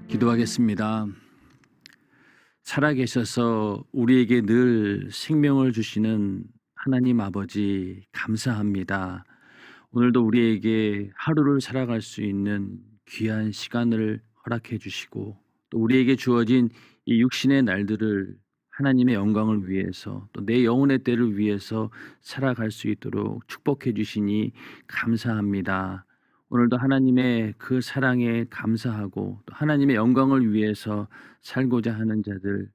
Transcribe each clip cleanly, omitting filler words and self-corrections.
기도하겠습니다. 살아계셔서 우리에게 늘 생명을 주시는 하나님 아버지 감사합니다. 오늘도 우리에게 하루를 살아갈 수 있는 귀한 시간을 허락해 주시고 또 우리에게 주어진 이 육신의 날들을 하나님의 영광을 위해서 또 내 영혼의 때를 위해서 살아갈 수 있도록 축복해 주시니 감사합니다. 오늘도 하나님의 그 사랑에 감사하고 또 하나님의 영광을 위해서 살고자 하는 자들,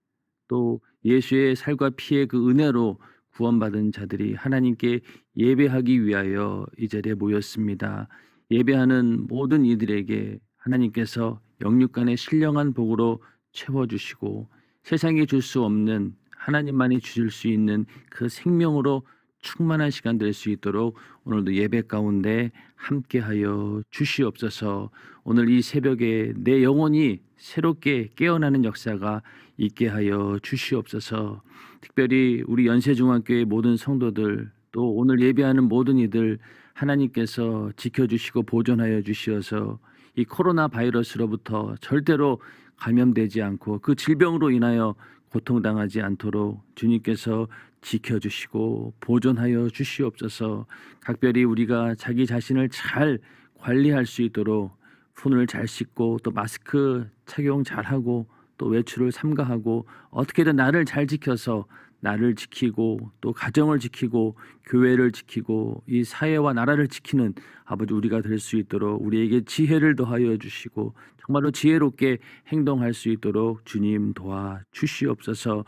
또 예수의 살과 피의 그 은혜로 구원받은 자들이 하나님께 예배하기 위하여 이 자리에 모였습니다. 예배하는 모든 이들에게 하나님께서 영육간의 신령한 복으로 채워주시고 세상에 줄 수 없는 하나님만이 주실 수 있는 그 생명으로 충만한 시간 될 수 있도록 오늘도 예배 가운데 함께하여 주시옵소서. 오늘 이 새벽에 내 영혼이 새롭게 깨어나는 역사가 있게 하여 주시옵소서. 특별히 우리 연세중학교의 모든 성도들, 또 오늘 예배하는 모든 이들 하나님께서 지켜주시고 보존하여 주시어서 이 코로나 바이러스로부터 절대로 감염되지 않고 그 질병으로 인하여 고통당하지 않도록 주님께서 지켜주시고 보존하여 주시옵소서. 각별히 우리가 자기 자신을 잘 관리할 수 있도록 손을 잘 씻고 또 마스크 착용 잘하고 또 외출을 삼가하고 어떻게든 나를 잘 지켜서 나를 지키고 또 가정을 지키고 교회를 지키고 이 사회와 나라를 지키는 아버지 우리가 될 수 있도록 우리에게 지혜를 더하여 주시고 정말로 지혜롭게 행동할 수 있도록 주님 도와 주시옵소서.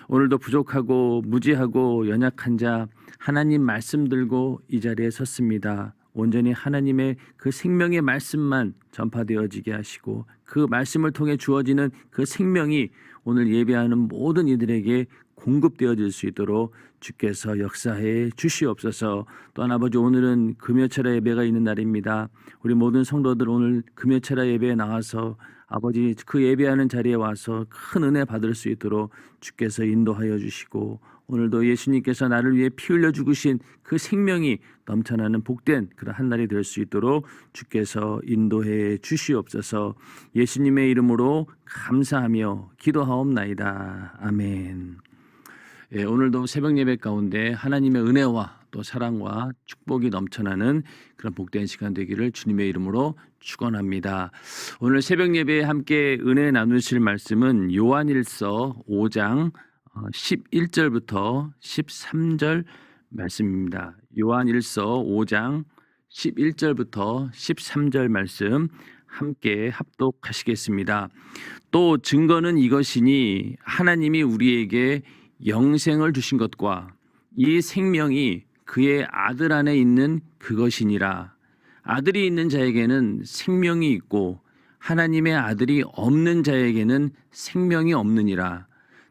오늘도 부족하고 무지하고 연약한 자 하나님 말씀 들고 이 자리에 섰습니다. 온전히 하나님의 그 생명의 말씀만 전파되어지게 하시고 그 말씀을 통해 주어지는 그 생명이 오늘 예배하는 모든 이들에게 공급되어질 수 있도록 주께서 역사해 주시옵소서. 또한 아버지 오늘은 금요철야 예배가 있는 날입니다. 우리 모든 성도들 오늘 금요철야 예배에 나와서 아버지 그 예배하는 자리에 와서 큰 은혜 받을 수 있도록 주께서 인도하여 주시고 오늘도 예수님께서 나를 위해 피 흘려 죽으신 그 생명이 넘쳐나는 복된 그런 한 날이 될 수 있도록 주께서 인도해 주시옵소서. 예수님의 이름으로 감사하며 기도하옵나이다. 아멘. 예, 오늘도 새벽 예배 가운데 하나님의 은혜와 또 사랑과 축복이 넘쳐나는 그런 복된 시간 되기를 주님의 이름으로 축원합니다. 오늘 새벽 예배에 함께 은혜 나누실 말씀은 요한일서 5장 11절부터 13절 말씀입니다. 요한일서 5장 11절부터 13절 말씀 함께 합독하시겠습니다. 또 증거는 이것이니 하나님이 우리에게 영생을 주신 것과 이 생명이 그의 아들 안에 있는 그것이니라. 아들이 있는 자에게는 생명이 있고 하나님의 아들이 없는 자에게는 생명이 없느니라.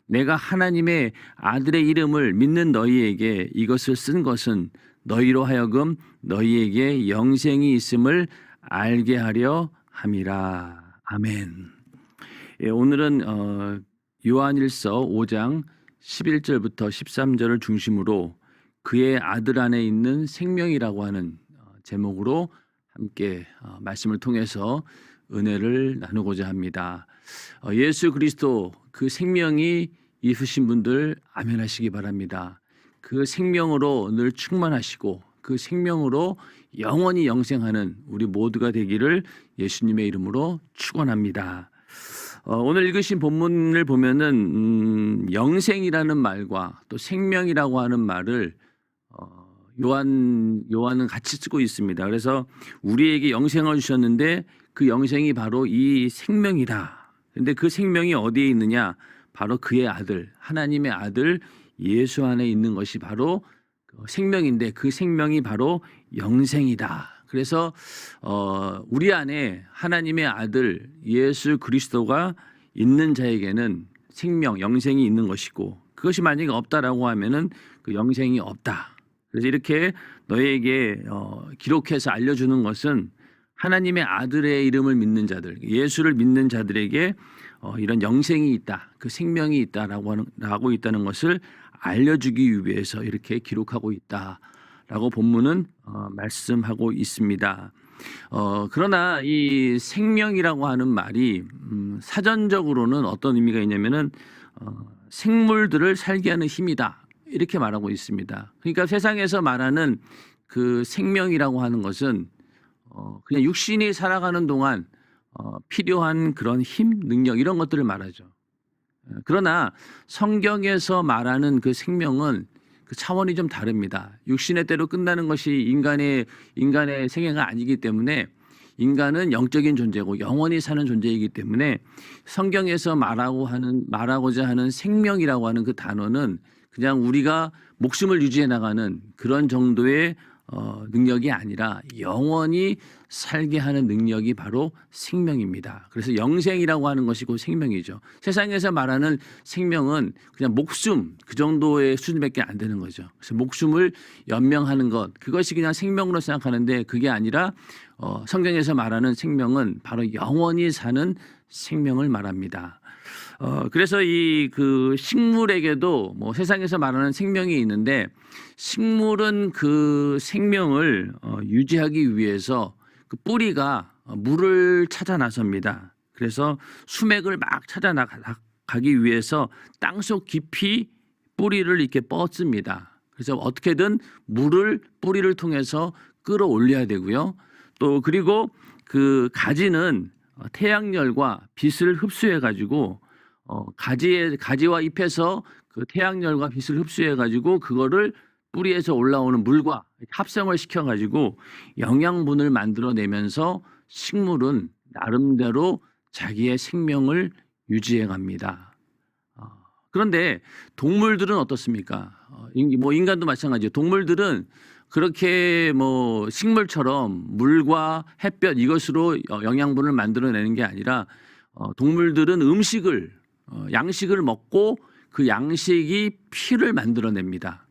내가 하나님의 아들의 이름을 믿는 너희에게 이것을 쓴 것은 너희로 하여금 너희에게 영생이 있음을 알게 하려 함이라. 아멘. 예, 오늘은 요한일서 5장 11절부터 13절을 중심으로 그의 아들 안에 있는 생명이라고 하는 제목으로 함께 말씀을 통해서 은혜를 나누고자 합니다. 예수 그리스도 그 생명이 있으신 분들 아멘하시기 바랍니다. 그 생명으로 늘 충만하시고 그 생명으로 영원히 영생하는 우리 모두가 되기를 예수님의 이름으로 축원합니다. 오늘 읽으신 본문을 보면은 영생이라는 말과 또 생명이라고 하는 말을 요한은 같이 쓰고 있습니다. 그래서 우리에게 영생을 주셨는데 그 영생이 바로 이 생명이다. 그런데 그 생명이 어디에 있느냐? 바로 그의 아들, 하나님의 아들 예수 안에 있는 것이 바로 생명인데 그 생명이 바로 영생이다. 그래서 우리 안에 하나님의 아들 예수 그리스도가 있는 자에게는 생명, 영생이 있는 것이고 그것이 만약에 없다라고 하면은 그 영생이 없다. 그래서 이렇게 너에게 기록해서 알려주는 것은 하나님의 아들의 이름을 믿는 자들, 예수를 믿는 자들에게 이런 영생이 있다, 그 생명이 있다라고 있다는 것을 알려주기 위해서 이렇게 기록하고 있다라고 본문은 말씀하고 있습니다. 그러나 이 생명이라고 하는 말이 사전적으로는 어떤 의미가 있냐면은 생물들을 살게 하는 힘이다. 이렇게 말하고 있습니다. 그러니까 세상에서 말하는 그 생명이라고 하는 것은 그냥 육신이 살아가는 동안 필요한 그런 힘, 능력 이런 것들을 말하죠. 그러나 성경에서 말하는 그 생명은 그 차원이 좀 다릅니다. 육신의 때로 끝나는 것이 인간의 생애가 아니기 때문에 인간은 영적인 존재고 영원히 사는 존재이기 때문에 성경에서 말하고자 하는 생명이라고 하는 그 단어는 그냥 우리가 목숨을 유지해 나가는 그런 정도의 능력이 아니라 영원히 살게 하는 능력이 바로 생명입니다. 그래서 영생이라고 하는 것이 곧 생명이죠. 세상에서 말하는 생명은 그냥 목숨 그 정도의 수준밖에 안 되는 거죠. 그래서 목숨을 연명하는 것 그것이 그냥 생명으로 생각하는데 그게 아니라 성경에서 말하는 생명은 바로 영원히 사는 생명을 말합니다. 그래서 이 그 식물에게도 뭐 세상에서 말하는 생명이 있는데 식물은 그 생명을 유지하기 위해서 그 뿌리가 물을 찾아 나섭니다. 그래서 수맥을 막 찾아 나가기 위해서 땅속 깊이 뿌리를 이렇게 뻗습니다. 그래서 어떻게든 물을 뿌리를 통해서 끌어올려야 되고요. 또 그리고 그 가지는 태양열과 빛을 흡수해 가지고 가지와 잎에서 그 태양열과 빛을 흡수해 가지고 그거를 뿌리에서 올라오는 물과 합성을 시켜 가지고 영양분을 만들어내면서 식물은 나름대로 자기의 생명을 유지해 갑니다. 그런데 동물들은 어떻습니까? 뭐 인간도 마찬가지예요. 동물들은 그렇게 뭐 식물처럼 물과 햇볕 이것으로 영양분을 만들어내는 게 아니라 동물들은 양식을 먹고 그 양식이 피를 만들어냅니다.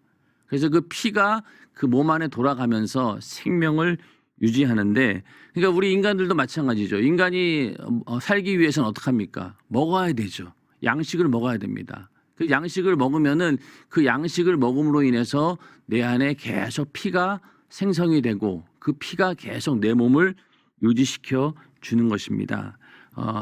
그래서 그 피가 그 몸 안에 돌아가면서 생명을 유지하는데 그러니까 우리 인간들도 마찬가지죠. 인간이 살기 위해서는 어떻게 합니까? 먹어야 되죠. 양식을 먹어야 됩니다. 그 양식을 먹으면은 그 양식을 먹음으로 인해서 내 안에 계속 피가 생성이 되고 그 피가 계속 내 몸을 유지시켜 주는 것입니다.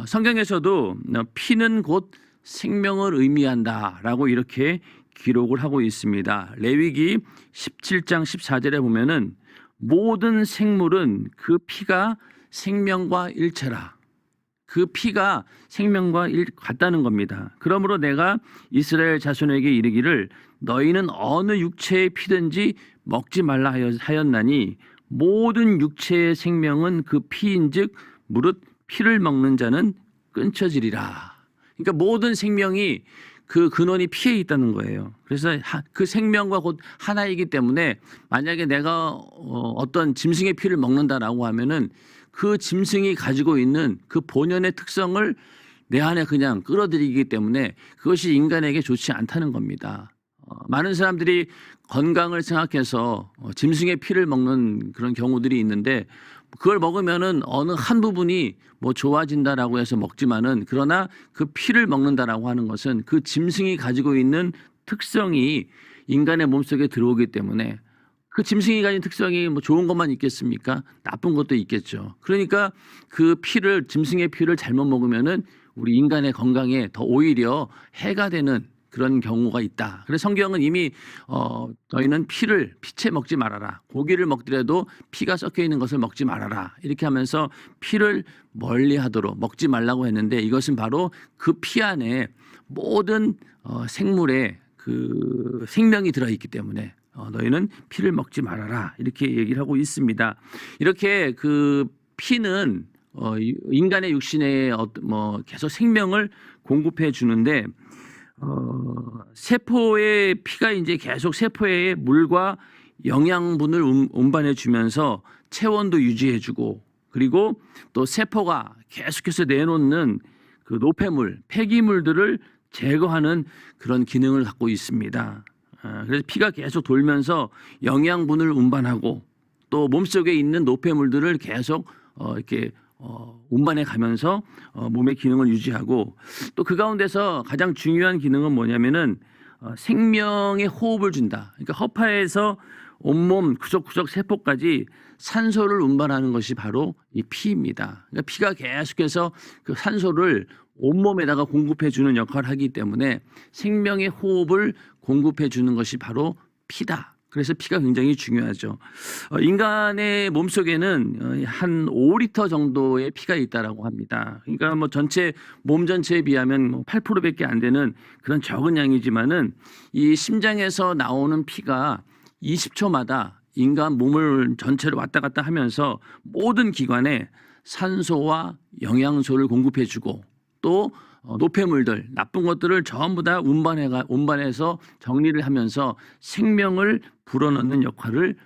성경에서도 피는 곧 생명을 의미한다라고 이렇게 기록을 하고 있습니다. 레위기 17장 14절에 보면은 모든 생물은 그 피가 생명과 일체라. 그 피가 생명과 같다는 겁니다. 그러므로 내가 이스라엘 자손에게 이르기를 너희는 어느 육체의 피든지 먹지 말라 하였나니 모든 육체의 생명은 그 피인즉 무릇 피를 먹는 자는 끊쳐지리라. 그러니까 모든 생명이 그 근원이 피에 있다는 거예요. 그래서 그 생명과 곧 하나이기 때문에 만약에 내가 어떤 짐승의 피를 먹는다라고 하면은 그 짐승이 가지고 있는 그 본연의 특성을 내 안에 그냥 끌어들이기 때문에 그것이 인간에게 좋지 않다는 겁니다. 많은 사람들이 건강을 생각해서 짐승의 피를 먹는 그런 경우들이 있는데 그걸 먹으면은 어느 한 부분이 뭐 좋아진다라고 해서 먹지만은 그러나 그 피를 먹는다라고 하는 것은 그 짐승이 가지고 있는 특성이 인간의 몸속에 들어오기 때문에 그 짐승이 가진 특성이 뭐 좋은 것만 있겠습니까? 나쁜 것도 있겠죠. 그러니까 그 짐승의 피를 잘못 먹으면은 우리 인간의 건강에 더 오히려 해가 되는 그런 경우가 있다. 그래서 성경은 이미 너희는 피채 먹지 말아라. 고기를 먹더라도 피가 섞여 있는 것을 먹지 말아라. 이렇게 하면서 피를 멀리하도록 먹지 말라고 했는데 이것은 바로 그 피 안에 모든 생물의 그 생명이 들어있기 때문에 너희는 피를 먹지 말아라. 이렇게 얘기를 하고 있습니다. 이렇게 그 피는 인간의 육신에 뭐 계속 생명을 공급해 주는데 세포의 피가 이제 계속 세포에 물과 영양분을 운반해 주면서 체온도 유지해 주고 그리고 또 세포가 계속해서 내놓는 그 노폐물, 폐기물들을 제거하는 그런 기능을 갖고 있습니다. 그래서 피가 계속 돌면서 영양분을 운반하고 또 몸속에 있는 노폐물들을 계속 이렇게 운반해 가면서 몸의 기능을 유지하고 또 그 가운데서 가장 중요한 기능은 뭐냐면은 생명의 호흡을 준다. 그러니까 허파에서 온몸 구석구석 세포까지 산소를 운반하는 것이 바로 이 피입니다. 그러니까 피가 계속해서 그 산소를 온몸에다가 공급해 주는 역할을 하기 때문에 생명의 호흡을 공급해 주는 것이 바로 피다. 그래서 피가 굉장히 중요하죠. 인간의 몸속에는 한 5리터 정도의 피가 있다라고 합니다. 그러니까 뭐 전체 몸 전체에 비하면 뭐 8%밖에 안 되는 그런 적은 양이지만은 이 심장에서 나오는 피가 20초마다 인간 몸을 전체로 왔다 갔다 하면서 모든 기관에 산소와 영양소를 공급해주고 또 노폐물들, 나쁜 것들을 전부 다 운반해서 정리를 하면서 생명을 불어넣는 역할을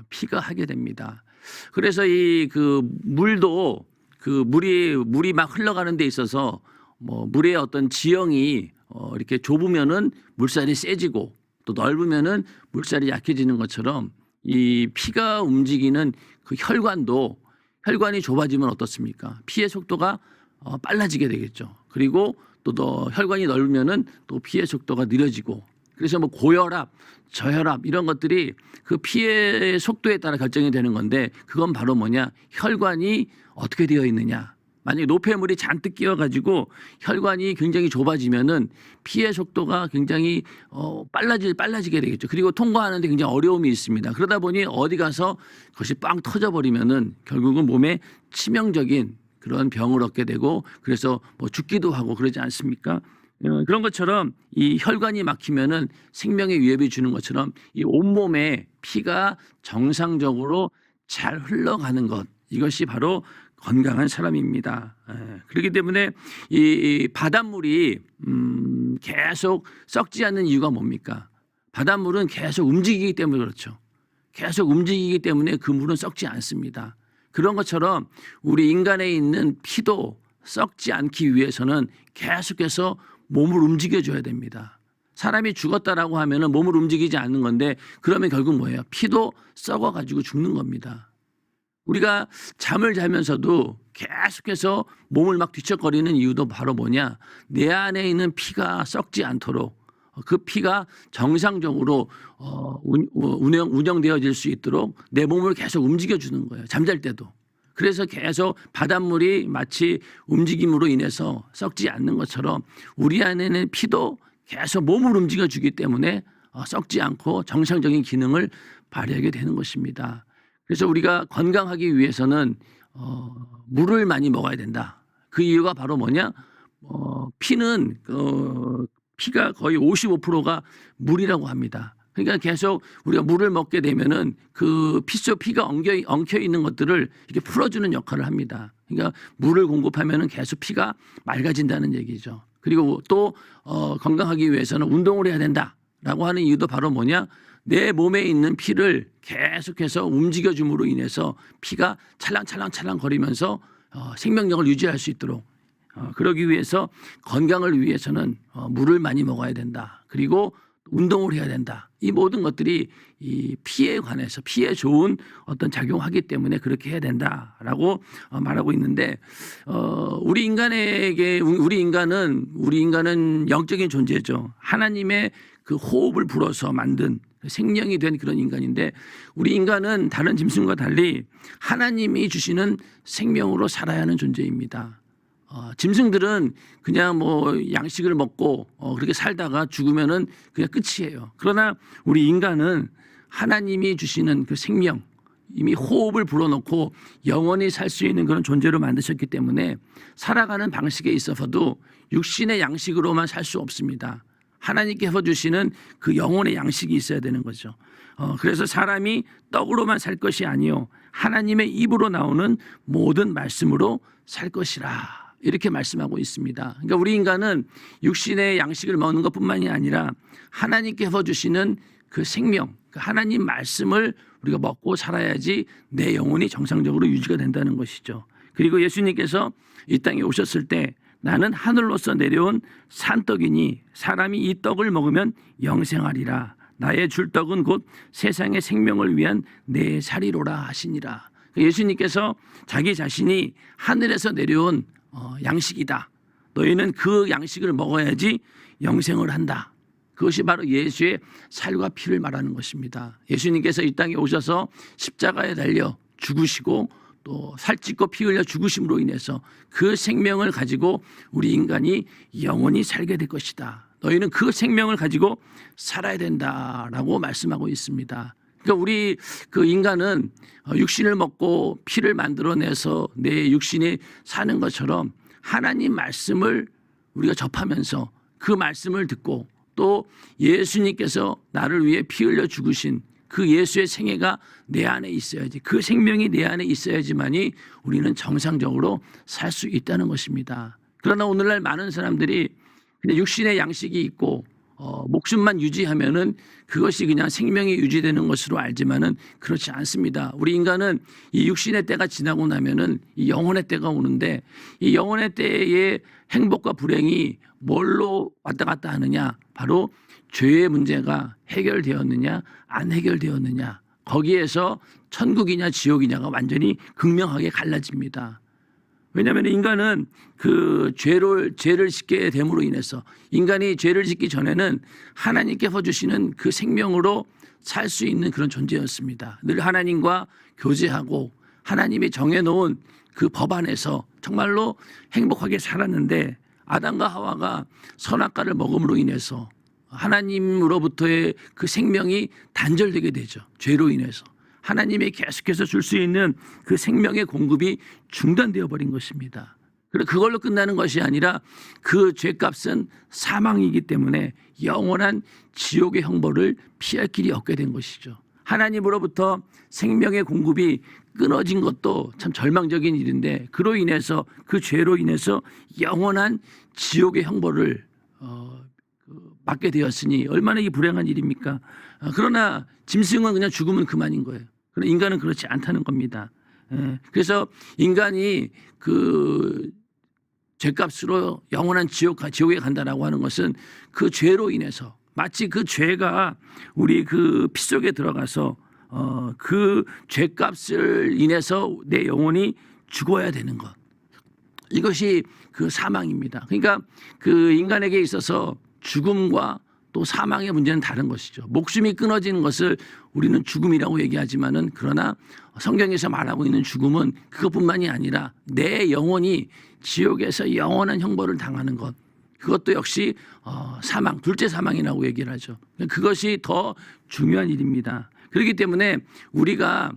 피가 하게 됩니다. 그래서 이 그 물도 그 물이 막 흘러가는 데 있어서 뭐 물의 어떤 지형이 이렇게 좁으면은 물살이 세지고 또 넓으면은 물살이 약해지는 것처럼 이 피가 움직이는 그 혈관이 좁아지면 어떻습니까? 피의 속도가 빨라지게 되겠죠. 그리고 또 더 혈관이 넓으면은 또 피의 속도가 느려지고 그래서 뭐 고혈압, 저혈압 이런 것들이 그 피의 속도에 따라 결정이 되는 건데 그건 바로 뭐냐? 혈관이 어떻게 되어 있느냐. 만약에 노폐물이 잔뜩 끼어가지고 혈관이 굉장히 좁아지면은 피의 속도가 굉장히 빨라지게 되겠죠. 그리고 통과하는데 굉장히 어려움이 있습니다. 그러다 보니 어디 가서 그것이 빵 터져버리면은 결국은 몸에 치명적인 그런 병을 얻게 되고 그래서 뭐 죽기도 하고 그러지 않습니까? 그런 것처럼 이 혈관이 막히면은 생명에 위협이 주는 것처럼 이 온몸에 피가 정상적으로 잘 흘러가는 것 이것이 바로 건강한 사람입니다. 그렇기 때문에 이 바닷물이 계속 썩지 않는 이유가 뭡니까? 바닷물은 계속 움직이기 때문에 그렇죠. 계속 움직이기 때문에 그 물은 썩지 않습니다. 그런 것처럼 우리 인간에 있는 피도 썩지 않기 위해서는 계속해서 몸을 움직여줘야 됩니다. 사람이 죽었다라고 하면은 몸을 움직이지 않는 건데 그러면 결국 뭐예요? 피도 썩어가지고 죽는 겁니다. 우리가 잠을 자면서도 계속해서 몸을 막 뒤척거리는 이유도 바로 뭐냐? 내 안에 있는 피가 썩지 않도록 그 피가 정상적으로 운영되어질 수 있도록 내 몸을 계속 움직여주는 거예요. 잠잘 때도. 그래서 계속 바닷물이 마치 움직임으로 인해서 썩지 않는 것처럼 우리 안에는 피도 계속 몸을 움직여주기 때문에 썩지 않고 정상적인 기능을 발휘하게 되는 것입니다. 그래서 우리가 건강하기 위해서는 물을 많이 먹어야 된다. 그 이유가 바로 뭐냐? 피가 거의 55%가 물이라고 합니다. 그러니까 계속 우리가 물을 먹게 되면은 그 피가 엉켜 있는 것들을 이렇게 풀어주는 역할을 합니다. 그러니까 물을 공급하면은 계속 피가 맑아진다는 얘기죠. 그리고 또 건강하기 위해서는 운동을 해야 된다라고 하는 이유도 바로 뭐냐? 내 몸에 있는 피를 계속해서 움직여줌으로 인해서 피가 찰랑찰랑 거리면서 생명력을 유지할 수 있도록 그러기 위해서 건강을 위해서는 물을 많이 먹어야 된다. 그리고 운동을 해야 된다. 이 모든 것들이 이 피에 관해서 피에 좋은 어떤 작용하기 때문에 그렇게 해야 된다라고 말하고 있는데 우리 인간은 영적인 존재죠. 하나님의 그 호흡을 불어서 만든 생명이 된 그런 인간인데 우리 인간은 다른 짐승과 달리 하나님이 주시는 생명으로 살아야 하는 존재입니다. 짐승들은 그냥 뭐 양식을 먹고 그렇게 살다가 죽으면은 그냥 끝이에요. 그러나 우리 인간은 하나님이 주시는 그 생명, 이미 호흡을 불어넣고 영원히 살 수 있는 그런 존재로 만드셨기 때문에 살아가는 방식에 있어서도 육신의 양식으로만 살 수 없습니다. 하나님께서 주시는 그 영혼의 양식이 있어야 되는 거죠. 그래서 사람이 떡으로만 살 것이 아니요 하나님의 입으로 나오는 모든 말씀으로 살 것이라. 이렇게 말씀하고 있습니다. 그러니까 우리 인간은 육신의 양식을 먹는 것뿐만이 아니라 하나님께서 주시는 그 생명, 그 하나님 말씀을 우리가 먹고 살아야지 내 영혼이 정상적으로 유지가 된다는 것이죠. 그리고 예수님께서 이 땅에 오셨을 때 나는 하늘로서 내려온 산떡이니 사람이 이 떡을 먹으면 영생하리라. 나의 줄 떡은 곧 세상의 생명을 위한 내 살이로라 하시니라. 예수님께서 자기 자신이 하늘에서 내려온 양식이다. 너희는 그 양식을 먹어야지 영생을 한다. 그것이 바로 예수의 살과 피를 말하는 것입니다. 예수님께서 이 땅에 오셔서 십자가에 달려 죽으시고 또 살찌고 피 흘려 죽으심으로 인해서 그 생명을 가지고 우리 인간이 영원히 살게 될 것이다. 너희는 그 생명을 가지고 살아야 된다라고 말씀하고 있습니다. 그러니까 우리 그 인간은 육신을 먹고 피를 만들어내서 내 육신이 사는 것처럼 하나님 말씀을 우리가 접하면서 그 말씀을 듣고 또 예수님께서 나를 위해 피 흘려 죽으신 그 예수의 생애가 내 안에 있어야지, 그 생명이 내 안에 있어야지만이 우리는 정상적으로 살 수 있다는 것입니다. 그러나 오늘날 많은 사람들이 그냥 육신의 양식이 있고 목숨만 유지하면은 그것이 그냥 생명이 유지되는 것으로 알지만은 그렇지 않습니다. 우리 인간은 이 육신의 때가 지나고 나면은 이 영혼의 때가 오는데 이 영혼의 때의 행복과 불행이 뭘로 왔다 갔다 하느냐? 바로 죄의 문제가 해결되었느냐 안 해결되었느냐, 거기에서 천국이냐 지옥이냐가 완전히 극명하게 갈라집니다. 왜냐하면 인간은 그 죄를 짓게 됨으로 인해서, 인간이 죄를 짓기 전에는 하나님께서 주시는 그 생명으로 살 수 있는 그런 존재였습니다. 늘 하나님과 교제하고 하나님이 정해놓은 그 법 안에서 정말로 행복하게 살았는데, 아담과 하와가 선악과를 먹음으로 인해서 하나님으로부터의 그 생명이 단절되게 되죠. 죄로 인해서 하나님이 계속해서 줄 수 있는 그 생명의 공급이 중단되어 버린 것입니다. 그걸로 끝나는 것이 아니라 그 죄값은 사망이기 때문에 영원한 지옥의 형벌을 피할 길이 없게 된 것이죠. 하나님으로부터 생명의 공급이 끊어진 것도 참 절망적인 일인데, 그로 인해서, 그 죄로 인해서 영원한 지옥의 형벌을 맞게 되었으니 얼마나 이 불행한 일입니까? 그러나 짐승은 그냥 죽으면 그만인 거예요. 그러나 인간은 그렇지 않다는 겁니다. 그래서 인간이 그 죄값으로 영원한 지옥에 간다라고 하는 것은 그 죄로 인해서, 마치 그 죄가 우리 그 피 속에 들어가서 그 죄값을 인해서 내 영혼이 죽어야 되는 것, 이것이 그 사망입니다. 그러니까 그 인간에게 있어서 죽음과 또 사망의 문제는 다른 것이죠. 목숨이 끊어지는 것을 우리는 죽음이라고 얘기하지만은, 그러나 성경에서 말하고 있는 죽음은 그것뿐만이 아니라 내 영혼이 지옥에서 영원한 형벌을 당하는 것, 그것도 역시 사망, 둘째 사망이라고 얘기를 하죠. 그것이 더 중요한 일입니다. 그렇기 때문에 우리가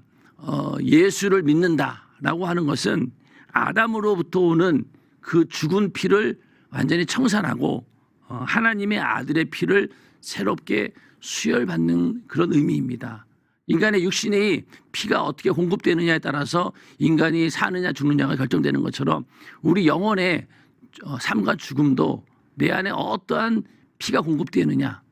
예수를 믿는다라고 하는 것은 아담으로부터 오는 그 죽은 피를 완전히 청산하고 하나님의 아들의 피를 새롭게 수혈받는 그런 의미입니다. 인간의 육신의 피가 어떻게 공급되느냐에 따라서 인간이 사느냐 죽느냐가 결정되는 것처럼 우리 영혼의 삶과 죽음도 내 안에 어떠한 피가 공급되느냐,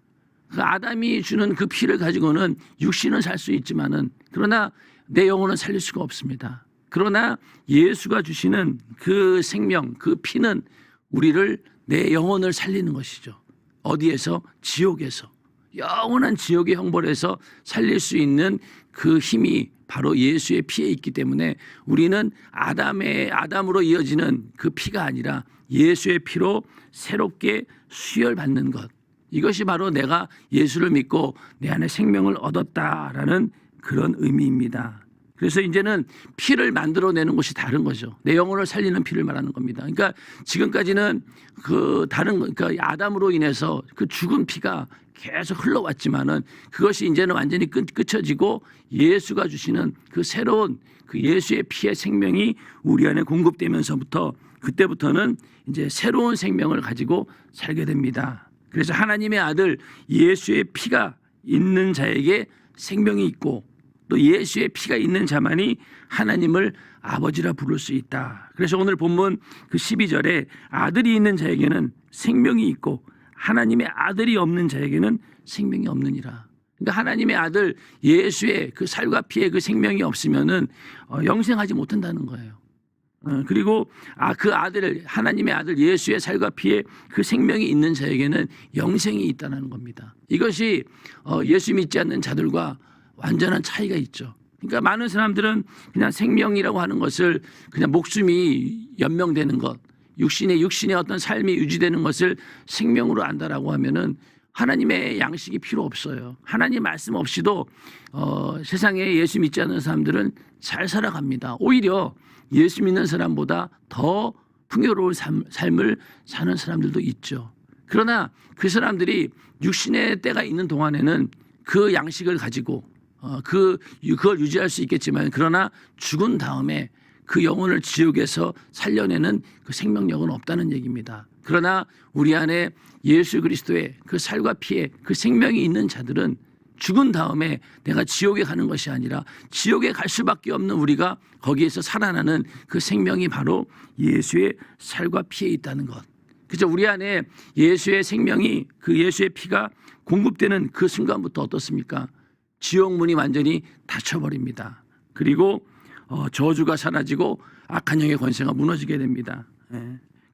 그 아담이 주는 그 피를 가지고는 육신은 살 수 있지만은, 그러나 내 영혼은 살릴 수가 없습니다. 그러나 예수가 주시는 그 생명, 그 피는 우리를, 내 영혼을 살리는 것이죠. 어디에서? 지옥에서. 영원한 지옥의 형벌에서 살릴 수 있는 그 힘이 바로 예수의 피에 있기 때문에 우리는 아담으로 이어지는 그 피가 아니라 예수의 피로 새롭게 수혈받는 것, 이것이 바로 내가 예수를 믿고 내 안에 생명을 얻었다라는 그런 의미입니다. 그래서 이제는 피를 만들어내는 것이 다른 거죠. 내 영혼을 살리는 피를 말하는 겁니다. 그러니까 지금까지는 그러니까 아담으로 인해서 그 죽은 피가 계속 흘러왔지만은 그것이 이제는 완전히 끝쳐지고 예수가 주시는 그 새로운 그 예수의 피의 생명이 우리 안에 공급되면서부터, 그때부터는 이제 새로운 생명을 가지고 살게 됩니다. 그래서 하나님의 아들 예수의 피가 있는 자에게 생명이 있고, 또 예수의 피가 있는 자만이 하나님을 아버지라 부를 수 있다. 그래서 오늘 본문 그 12절에 아들이 있는 자에게는 생명이 있고 하나님의 아들이 없는 자에게는 생명이 없느니라. 그러니까 하나님의 아들 예수의 그 살과 피의 그 생명이 없으면은 영생하지 못한다는 거예요. 그리고 그 아들, 하나님의 아들 예수의 살과 피의 그 생명이 있는 자에게는 영생이 있다는 겁니다. 이것이 예수 믿지 않는 자들과 완전한 차이가 있죠. 그러니까 많은 사람들은 그냥 생명이라고 하는 것을 그냥 목숨이 연명되는 것, 육신의 어떤 삶이 유지되는 것을 생명으로 안다라고 하면은 하나님의 양식이 필요 없어요. 하나님 말씀 없이도 세상에 예수 믿지 않는 사람들은 잘 살아갑니다. 오히려 예수 믿는 사람보다 더 풍요로운 삶을 사는 사람들도 있죠. 그러나 그 사람들이 육신의 때가 있는 동안에는 그 양식을 가지고 그걸 유지할 수 있겠지만, 그러나 죽은 다음에 그 영혼을 지옥에서 살려내는 그 생명력은 없다는 얘기입니다. 그러나 우리 안에 예수 그리스도의 그 살과 피의 그 생명이 있는 자들은 죽은 다음에 내가 지옥에 가는 것이 아니라 지옥에 갈 수밖에 없는 우리가 거기에서 살아나는 그 생명이 바로 예수의 살과 피에 있다는 것. 그죠? 우리 안에 예수의 생명이, 그 예수의 피가 공급되는 그 순간부터 어떻습니까? 지옥 문이 완전히 닫혀버립니다. 그리고 저주가 사라지고 악한 영의 권세가 무너지게 됩니다.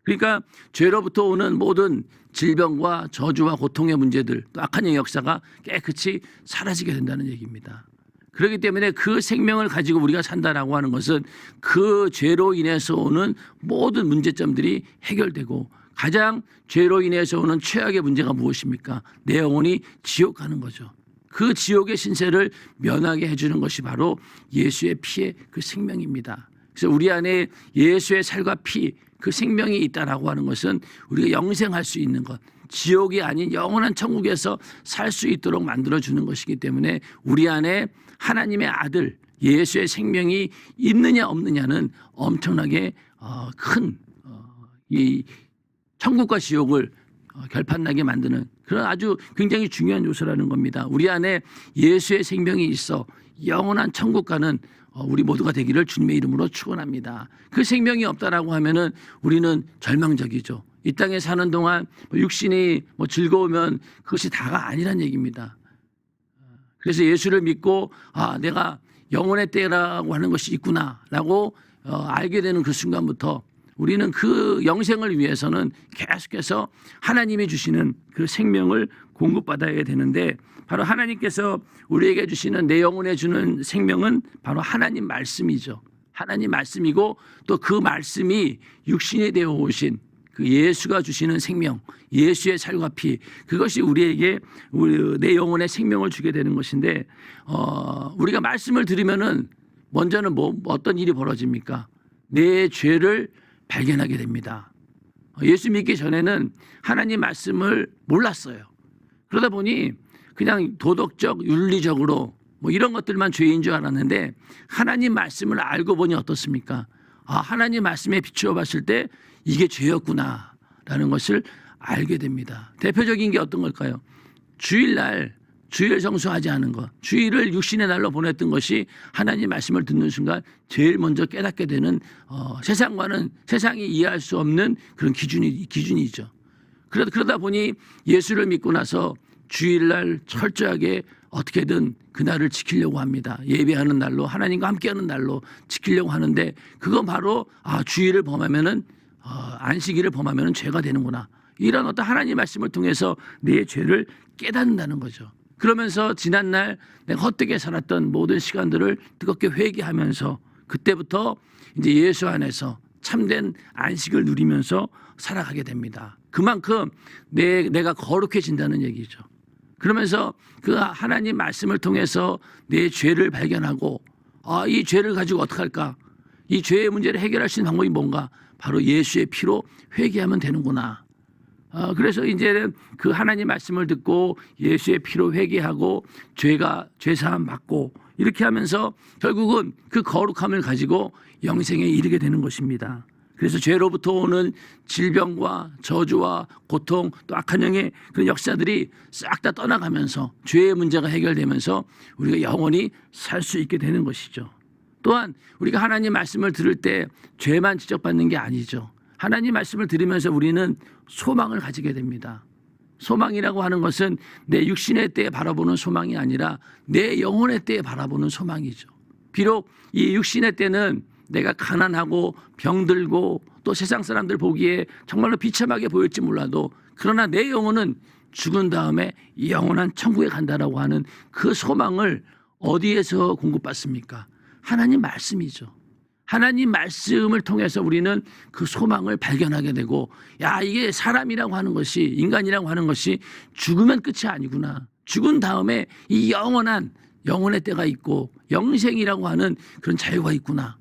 그러니까 죄로부터 오는 모든 질병과 저주와 고통의 문제들, 또 악한 영의 역사가 깨끗이 사라지게 된다는 얘기입니다. 그렇기 때문에 그 생명을 가지고 우리가 산다라고 하는 것은 그 죄로 인해서 오는 모든 문제점들이 해결되고, 가장 죄로 인해서 오는 최악의 문제가 무엇입니까? 내 영혼이 지옥 가는 거죠. 그 지옥의 신세를 면하게 해주는 것이 바로 예수의 피의 그 생명입니다. 그래서 우리 안에 예수의 살과 피, 그 생명이 있다라고 하는 것은 우리가 영생할 수 있는 것, 지옥이 아닌 영원한 천국에서 살 수 있도록 만들어주는 것이기 때문에 우리 안에 하나님의 아들 예수의 생명이 있느냐 없느냐는 엄청나게 큰 이 천국과 지옥을 결판나게 만드는 그런 아주 굉장히 중요한 요소라는 겁니다. 우리 안에 예수의 생명이 있어 영원한 천국 가는 우리 모두가 되기를 주님의 이름으로 축원합니다. 그 생명이 없다라고 하면은 우리는 절망적이죠. 이 땅에 사는 동안 육신이 즐거우면 그것이 다가 아니란 얘기입니다. 그래서 예수를 믿고 내가 영혼의 때라고 하는 것이 있구나라고 알게 되는 그 순간부터 우리는 그 영생을 위해서는 계속해서 하나님이 주시는 그 생명을 공급받아야 되는데, 바로 하나님께서 우리에게 주시는 내 영혼에 주는 생명은 바로 하나님 말씀이죠. 하나님 말씀이고, 또 그 말씀이 육신이 되어 오신 그 예수가 주시는 생명, 예수의 살과 피, 그것이 우리에게 내 영혼의 생명을 주게 되는 것인데, 우리가 말씀을 들으면은 먼저는 어떤 일이 벌어집니까? 내 죄를 발견하게 됩니다. 예수 믿기 전에는 하나님 말씀을 몰랐어요. 그러다 보니 그냥 도덕적, 윤리적으로 이런 것들만 죄인 줄 알았는데, 하나님 말씀을 알고 보니 어떻습니까? 하나님 말씀에 비추어 봤을 때 이게 죄였구나라는 것을 알게 됩니다. 대표적인 게 어떤 걸까요? 주일 성수하지 않은 것, 주일을 육신의 날로 보냈던 것이 하나님 말씀을 듣는 순간 제일 먼저 깨닫게 되는 세상이 이해할 수 없는 그런 기준이죠. 그러다 보니 예수를 믿고 나서 주일날 철저하게 어떻게든 그날을 지키려고 합니다. 예배하는 날로, 하나님과 함께하는 날로 지키려고 하는데, 그건 바로 주일을 범하면은 안식일을 범하면은 죄가 되는구나, 이런 어떤 하나님 말씀을 통해서 내 죄를 깨닫는다는 거죠. 그러면서 지난날 내가 헛되게 살았던 모든 시간들을 뜨겁게 회개하면서 그때부터 이제 예수 안에서 참된 안식을 누리면서 살아가게 됩니다. 그만큼 내가 거룩해진다는 얘기죠. 그러면서 그 하나님 말씀을 통해서 내 죄를 발견하고, 이 죄를 가지고 어떻게 할까? 이 죄의 문제를 해결할 수 있는 방법이 뭔가? 바로 예수의 피로 회개하면 되는구나. 그래서 이제는 그 하나님 말씀을 듣고 예수의 피로 회개하고 죄사함 받고, 이렇게 하면서 결국은 그 거룩함을 가지고 영생에 이르게 되는 것입니다. 그래서 죄로부터 오는 질병과 저주와 고통, 또 악한 영의 그런 역사들이 싹 다 떠나가면서 죄의 문제가 해결되면서 우리가 영원히 살 수 있게 되는 것이죠. 또한 우리가 하나님 말씀을 들을 때 죄만 지적받는 게 아니죠. 하나님 말씀을 들으면서 우리는 소망을 가지게 됩니다. 소망이라고 하는 것은 내 육신의 때에 바라보는 소망이 아니라 내 영혼의 때에 바라보는 소망이죠. 비록 이 육신의 때는 내가 가난하고 병들고 또 세상 사람들 보기에 정말로 비참하게 보일지 몰라도, 그러나 내 영혼은 죽은 다음에 영원한 천국에 간다라고 하는 그 소망을 어디에서 공급받습니까? 하나님 말씀이죠. 하나님 말씀을 통해서 우리는 그 소망을 발견하게 되고, 야, 이게 사람이라고 하는 것이, 인간이라고 하는 것이 죽으면 끝이 아니구나. 죽은 다음에 이 영원의 때가 있고 영생이라고 하는 그런 자유가 있구나.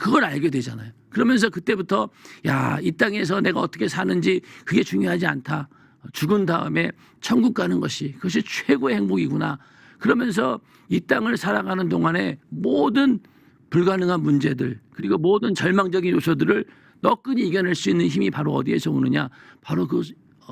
그걸 알게 되잖아요. 그러면서 그때부터 야, 이 땅에서 내가 어떻게 사는지 그게 중요하지 않다. 죽은 다음에 천국 가는 것이, 그것이 최고의 행복이구나. 그러면서 이 땅을 살아가는 동안에 모든 불가능한 문제들, 그리고 모든 절망적인 요소들을 너끈히 이겨낼 수 있는 힘이 바로 어디에서 오느냐? 바로 그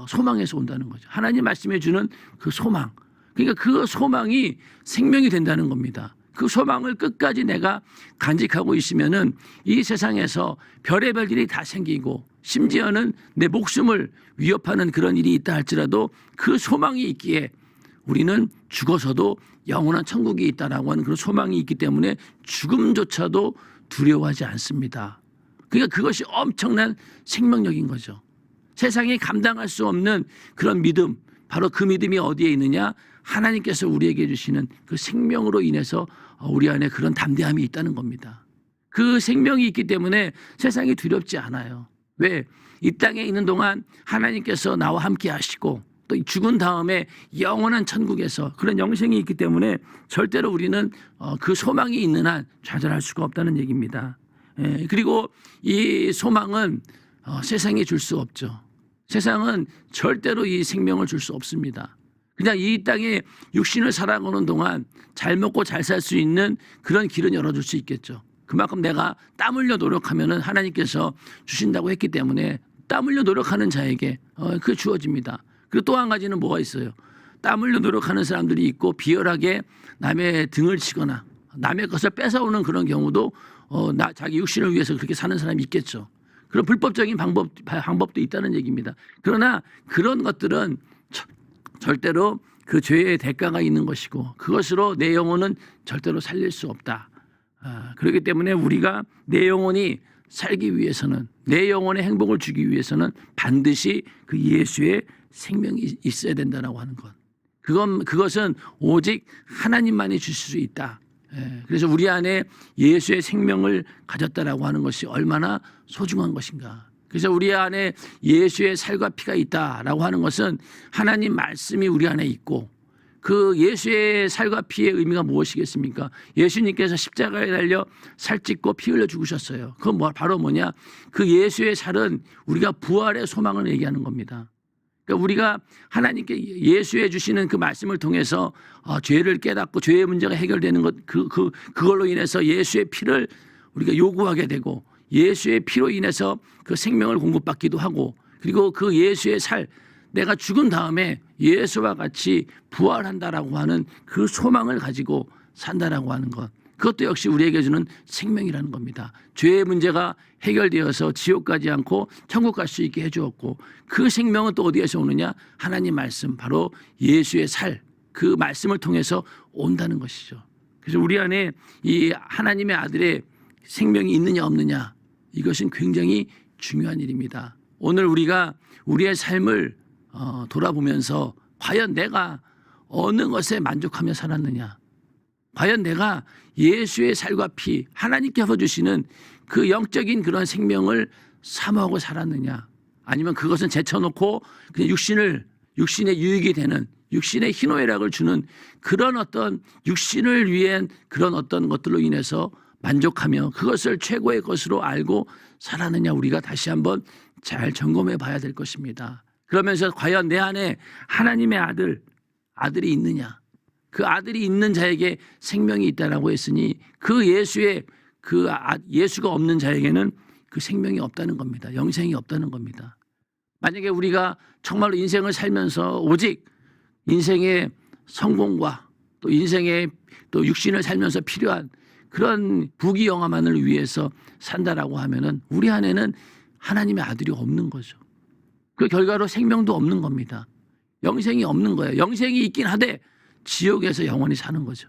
소망에서 온다는 거죠. 하나님 말씀해 주는 그 소망. 그러니까 그 소망이 생명이 된다는 겁니다. 그 소망을 끝까지 내가 간직하고 있으면은 이 세상에서 별의별 일이 다 생기고, 심지어는 내 목숨을 위협하는 그런 일이 있다 할지라도 그 소망이 있기에 우리는 죽어서도 영원한 천국이 있다라고 하는 그런 소망이 있기 때문에 죽음조차도 두려워하지 않습니다. 그러니까 그것이 엄청난 생명력인 거죠. 세상이 감당할 수 없는 그런 믿음, 바로 그 믿음이 어디에 있느냐? 하나님께서 우리에게 주시는 그 생명으로 인해서 우리 안에 그런 담대함이 있다는 겁니다. 그 생명이 있기 때문에 세상이 두렵지 않아요. 왜? 이 땅에 있는 동안 하나님께서 나와 함께 하시고, 또 죽은 다음에 영원한 천국에서 그런 영생이 있기 때문에 절대로 우리는 그 소망이 있는 한 좌절할 수가 없다는 얘기입니다. 그리고 이 소망은 세상에 줄 수 없죠. 세상은 절대로 이 생명을 줄 수 없습니다. 그냥 이 땅에 육신을 살아가는 동안 잘 먹고 잘 살 수 있는 그런 길은 열어줄 수 있겠죠. 그만큼 내가 땀 흘려 노력하면은 하나님께서 주신다고 했기 때문에 땀 흘려 노력하는 자에게 그게 주어집니다. 그리고 또 한 가지는 뭐가 있어요? 땀 흘려 노력하는 사람들이 있고 비열하게 남의 등을 치거나 남의 것을 뺏어오는 그런 경우도 자기 육신을 위해서 그렇게 사는 사람이 있겠죠. 그런 불법적인 방법도 있다는 얘기입니다. 그러나 그런 것들은 절대로 그 죄의 대가가 있는 것이고, 그것으로 내 영혼은 절대로 살릴 수 없다. 그렇기 때문에 우리가 내 영혼이 살기 위해서는, 내 영혼의 행복을 주기 위해서는 반드시 그 예수의 생명이 있어야 된다라고 하는 것. 그것은 오직 하나님만이 주실 수 있다. 그래서 우리 안에 예수의 생명을 가졌다라고 하는 것이 얼마나 소중한 것인가. 그래서 우리 안에 예수의 살과 피가 있다라고 하는 것은 하나님 말씀이 우리 안에 있고, 그 예수의 살과 피의 의미가 무엇이겠습니까? 예수님께서 십자가에 달려 살찢고 피 흘려 죽으셨어요. 그건 바로 뭐냐? 그 예수의 살은 우리가 부활의 소망을 얘기하는 겁니다. 그러니까 우리가 하나님께 예수해 주시는 그 말씀을 통해서 죄를 깨닫고 죄의 문제가 해결되는 것, 그걸로 인해서 예수의 피를 우리가 요구하게 되고, 예수의 피로 인해서 그 생명을 공급받기도 하고, 그리고 그 예수의 살, 내가 죽은 다음에 예수와 같이 부활한다라고 하는 그 소망을 가지고 산다라고 하는 것, 그것도 역시 우리에게 주는 생명이라는 겁니다. 죄의 문제가 해결되어서 지옥 가지 않고 천국 갈 수 있게 해주었고, 그 생명은 또 어디에서 오느냐? 하나님 말씀, 바로 예수의 살, 그 말씀을 통해서 온다는 것이죠. 그래서 우리 안에 이 하나님의 아들의 생명이 있느냐 없느냐, 이것은 굉장히 중요한 일입니다. 오늘 우리가 우리의 삶을 돌아보면서 과연 내가 어느 것에 만족하며 살았느냐, 과연 내가 예수의 살과 피, 하나님께서 주시는 그 영적인 그런 생명을 사모하고 살았느냐, 아니면 그것은 제쳐놓고 그냥 육신의 유익이 되는, 육신의 희노애락을 주는 그런 어떤 육신을 위한 그런 어떤 것들로 인해서 만족하며 그것을 최고의 것으로 알고 살았느냐, 우리가 다시 한번 잘 점검해 봐야 될 것입니다. 그러면서 과연 내 안에 하나님의 아들이 있느냐, 그 아들이 있는 자에게 생명이 있다라고 했으니 그 예수가 없는 자에게는 그 생명이 없다는 겁니다. 영생이 없다는 겁니다. 만약에 우리가 정말로 인생을 살면서 오직 인생의 성공과 또 인생의 또 육신을 살면서 필요한 그런 부귀영화만을 위해서 산다라고 하면은 우리 안에는 하나님의 아들이 없는 거죠. 그 결과로 생명도 없는 겁니다. 영생이 없는 거예요. 영생이 있긴 하되 지옥에서 영원히 사는 거죠.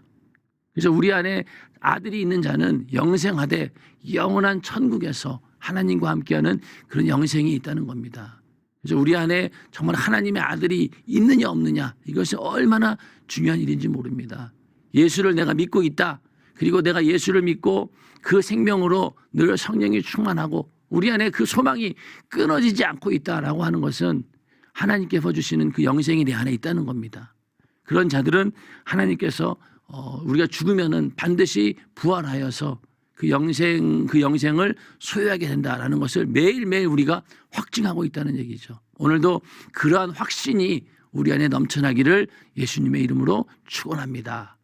그래서 우리 안에 아들이 있는 자는 영생하되 영원한 천국에서 하나님과 함께하는 그런 영생이 있다는 겁니다. 그래서 우리 안에 정말 하나님의 아들이 있느냐 없느냐, 이것이 얼마나 중요한 일인지 모릅니다. 예수를 내가 믿고 있다. 그리고 내가 예수를 믿고 그 생명으로 늘 성령이 충만하고 우리 안에 그 소망이 끊어지지 않고 있다라고 하는 것은 하나님께서 주시는 그 영생이 내 안에 있다는 겁니다. 그런 자들은 하나님께서 우리가 죽으면은 반드시 부활하여서 그 영생을 소유하게 된다라는 것을 매일매일 우리가 확증하고 있다는 얘기죠. 오늘도 그러한 확신이 우리 안에 넘쳐나기를 예수님의 이름으로 축원합니다.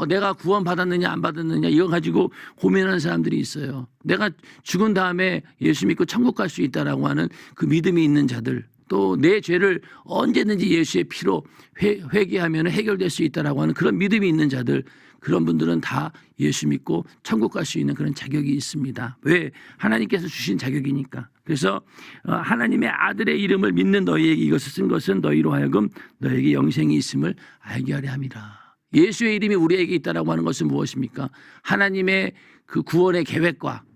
내가 구원 받았느냐 안 받았느냐 이거 가지고 고민하는 사람들이 있어요. 내가 죽은 다음에 예수 믿고 천국 갈 수 있다라고 하는 그 믿음이 있는 자들, 또 내 죄를 언제든지 예수의 피로 회개하면 해결될 수 있다라고 하는 그런 믿음이 있는 자들, 그런 분들은 다 예수 믿고 천국 갈 수 있는 그런 자격이 있습니다. 왜? 하나님께서 주신 자격이니까. 그래서 하나님의 아들의 이름을 믿는 너희에게 이것을 쓴 것은 너희로 하여금 너희에게 영생이 있음을 알게 하려 함이라. 예수의 이름이 우리에게 있다라고 하는 것은 무엇입니까? 하나님의 그 구원의 계획과